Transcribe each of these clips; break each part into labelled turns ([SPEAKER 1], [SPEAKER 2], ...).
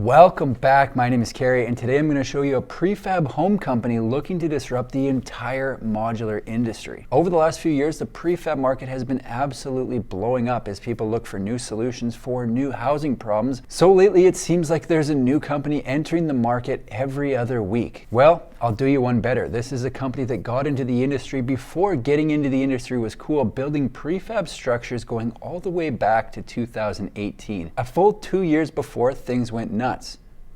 [SPEAKER 1] Welcome back. My name is Carrie, and today I'm going to show you a prefab home company looking to disrupt the entire modular industry. Over the last few years, the prefab market has been absolutely blowing up as people look for new solutions for new housing problems. So lately, it seems like there's a new company entering the market every other week. Well, I'll do you one better. This is a company that got into the industry before getting into the industry was cool, building prefab structures going all the way back to 2018. A full 2 years before things went nuts.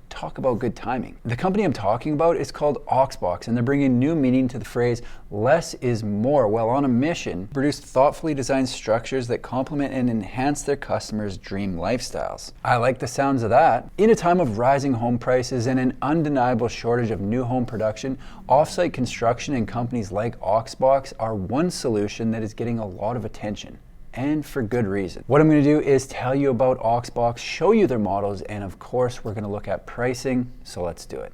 [SPEAKER 1] Talk about good timing. The company I'm talking about is called Auxbox, and they're bringing new meaning to the phrase less is more while on a mission to produce thoughtfully designed structures that complement and enhance their customers' dream lifestyles. I like the sounds of that. In a time of rising home prices and an undeniable shortage of new home production, offsite construction and companies like Auxbox are one solution that is getting a lot of attention. And for good reason. What I'm going to do is tell you about Auxbox, show you their models, and of course we're going to look at pricing, so let's do it.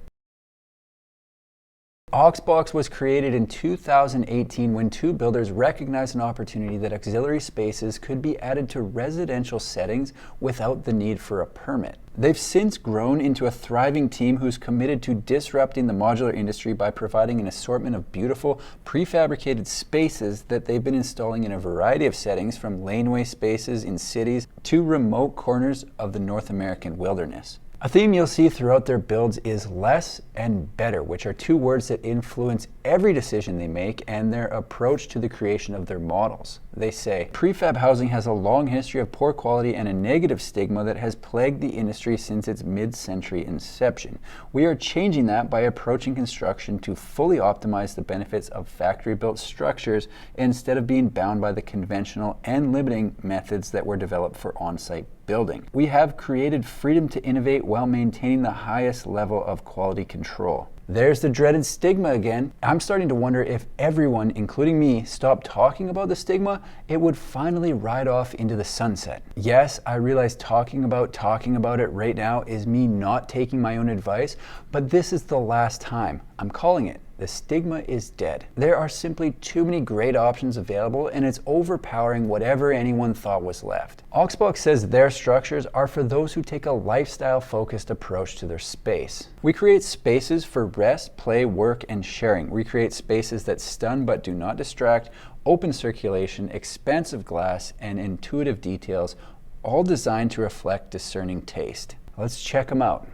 [SPEAKER 1] Auxbox was created in 2018 when two builders recognized an opportunity that auxiliary spaces could be added to residential settings without the need for a permit. They've since grown into a thriving team who's committed to disrupting the modular industry by providing an assortment of beautiful prefabricated spaces that they've been installing in a variety of settings, from laneway spaces in cities to remote corners of the North American wilderness. A theme you'll see throughout their builds is less and better, which are two words that influence every decision they make and their approach to the creation of their models. They say, prefab housing has a long history of poor quality and a negative stigma that has plagued the industry since its mid-century inception. We are changing that by approaching construction to fully optimize the benefits of factory-built structures instead of being bound by the conventional and limiting methods that were developed for on-site building. We have created freedom to innovate while maintaining the highest level of quality control. There's the dreaded stigma again. I'm starting to wonder if everyone, including me, stopped talking about the stigma, it would finally ride off into the sunset. Yes, I realize talking about it right now is me not taking my own advice, but this is the last time. I'm calling it. The stigma is dead. There are simply too many great options available, and it's overpowering whatever anyone thought was left. Auxbox says their structures are for those who take a lifestyle-focused approach to their space. We create spaces for rest, play, work, and sharing. We create spaces that stun but do not distract, open circulation, expansive glass, and intuitive details, all designed to reflect discerning taste. Let's check them out.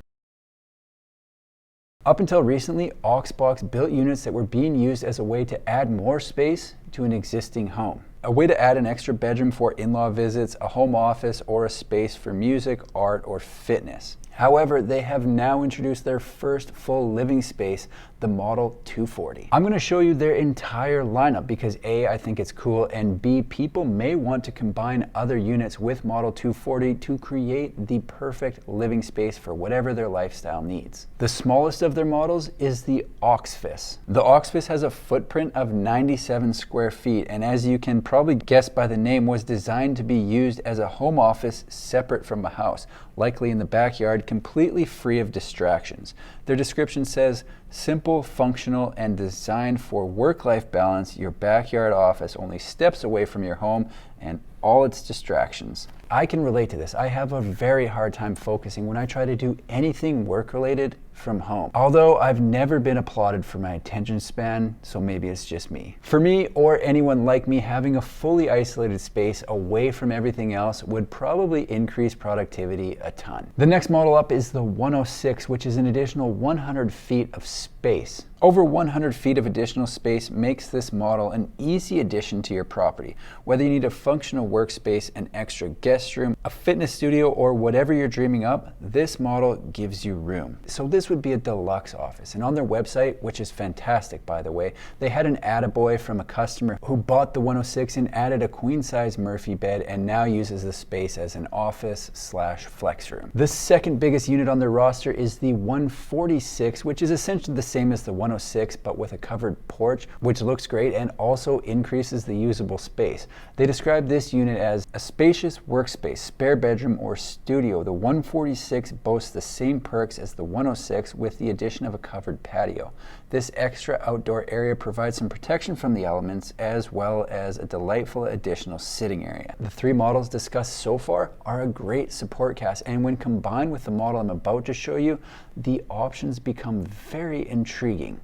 [SPEAKER 1] Up until recently, Auxbox built units that were being used as a way to add more space to an existing home. A way to add an extra bedroom for in-law visits, a home office, or a space for music, art, or fitness. However, they have now introduced their first full living space, the Model 240. I'm going to show you their entire lineup because A, I think it's cool, and B, people may want to combine other units with Model 240 to create the perfect living space for whatever their lifestyle needs. The smallest of their models is the Auxfis. The Auxfis has a footprint of 97 square feet, and as you can probably guess by the name, was designed to be used as a home office separate from a house, likely in the backyard, completely free of distractions. Their description says, simple, functional, and designed for work-life balance, your backyard office only steps away from your home and all its distractions. I can relate to this. I have a very hard time focusing when I try to do anything work-related from home. Although I've never been applauded for my attention span, so maybe it's just me. For me, or anyone like me, having a fully isolated space away from everything else would probably increase productivity a ton. The next model up is the 106, which is an additional 100 feet of space. Over 100 feet of additional space makes this model an easy addition to your property. Whether you need a functional workspace, an extra guest room, a fitness studio, or whatever you're dreaming up, this model gives you room. So this would be a deluxe office. And on their website, which is fantastic by the way, they had an attaboy from a customer who bought the 106 and added a queen-size Murphy bed and now uses the space as an office/flex room. The second biggest unit on their roster is the 146, which is essentially the same as the 106 but with a covered porch, which looks great and also increases the usable space. They describe this unit as a spacious workspace, spare bedroom, or studio. The 146 boasts the same perks as the 106 106 with the addition of a covered patio. This extra outdoor area provides some protection from the elements as well as a delightful additional sitting area. The three models discussed so far are a great support cast, and when combined with the model I'm about to show you, the options become very intriguing.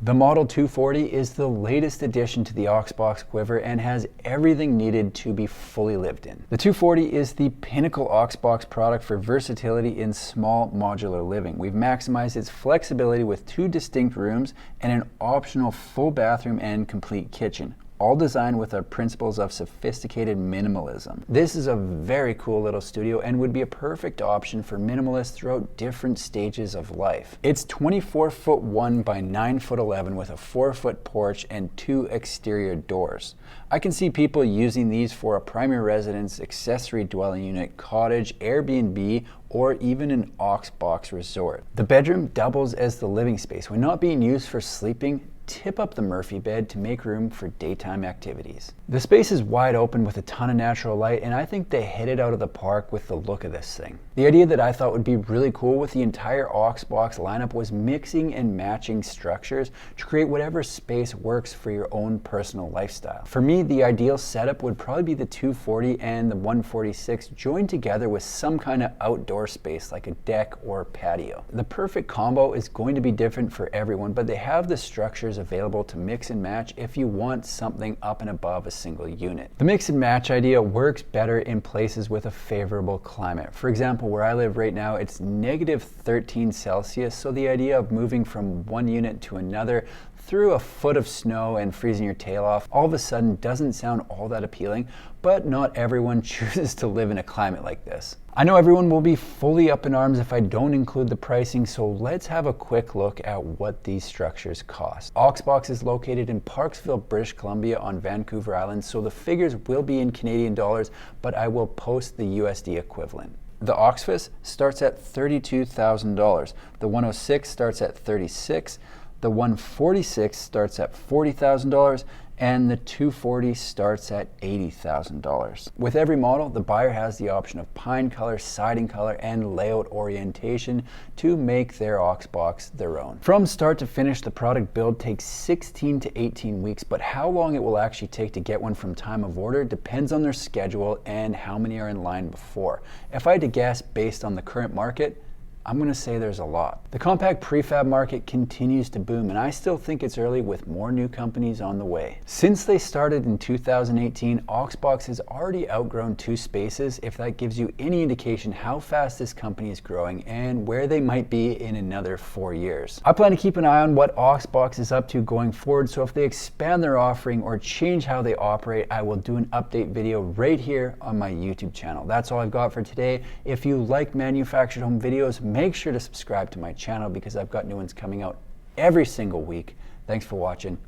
[SPEAKER 1] The Model 240 is the latest addition to the Auxbox quiver and has everything needed to be fully lived in. The 240 is the pinnacle Auxbox product for versatility in small modular living. We've maximized its flexibility with 2 distinct rooms and an optional full bathroom and complete kitchen, all designed with our principles of sophisticated minimalism. This is a very cool little studio and would be a perfect option for minimalists throughout different stages of life. It's 24'1" by 9'11" with a 4-foot porch and 2 exterior doors. I can see people using these for a primary residence, accessory dwelling unit, cottage, Airbnb, or even an Auxbox resort. The bedroom doubles as the living space. When not being used for sleeping, tip up the Murphy bed to make room for daytime activities. The space is wide open with a ton of natural light, and I think they hit it out of the park with the look of this thing. The idea that I thought would be really cool with the entire Auxbox lineup was mixing and matching structures to create whatever space works for your own personal lifestyle. For me, the ideal setup would probably be the 240 and the 146 joined together with some kind of outdoor space like a deck or patio. The perfect combo is going to be different for everyone, but they have the structures available to mix and match if you want something up and above a single unit. The mix and match idea works better in places with a favorable climate. For example, where I live right now, it's -13 Celsius, so the idea of moving from one unit to another through a foot of snow and freezing your tail off all of a sudden doesn't sound all that appealing, but not everyone chooses to live in a climate like this. I know everyone will be fully up in arms if I don't include the pricing, so let's have a quick look at what these structures cost. Auxbox is located in Parksville, British Columbia on Vancouver Island, so the figures will be in Canadian dollars, but I will post the USD equivalent. The Auxfis starts at $32,000. The 106 starts at $36,000. The 146 starts at $40,000, and the 240 starts at $80,000. With every model, the buyer has the option of pine color, siding color, and layout orientation to make their Auxbox their own. From start to finish, the product build takes 16 to 18 weeks, but how long it will actually take to get one from time of order depends on their schedule and how many are in line before. If I had to guess based on the current market, I'm going to say there's a lot. The compact prefab market continues to boom, and I still think it's early with more new companies on the way. Since they started in 2018, Auxbox has already outgrown 2 spaces, if that gives you any indication how fast this company is growing and where they might be in another 4 years. I plan to keep an eye on what Auxbox is up to going forward, so if they expand their offering or change how they operate, I will do an update video right here on my YouTube channel. That's all I've got for today. If you like manufactured home videos, make sure to subscribe to my channel because I've got new ones coming out every single week. Thanks for watching.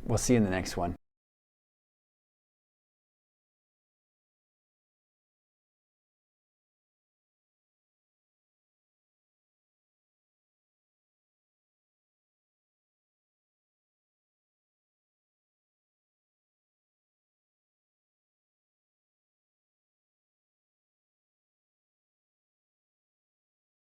[SPEAKER 1] We'll see you in the next one.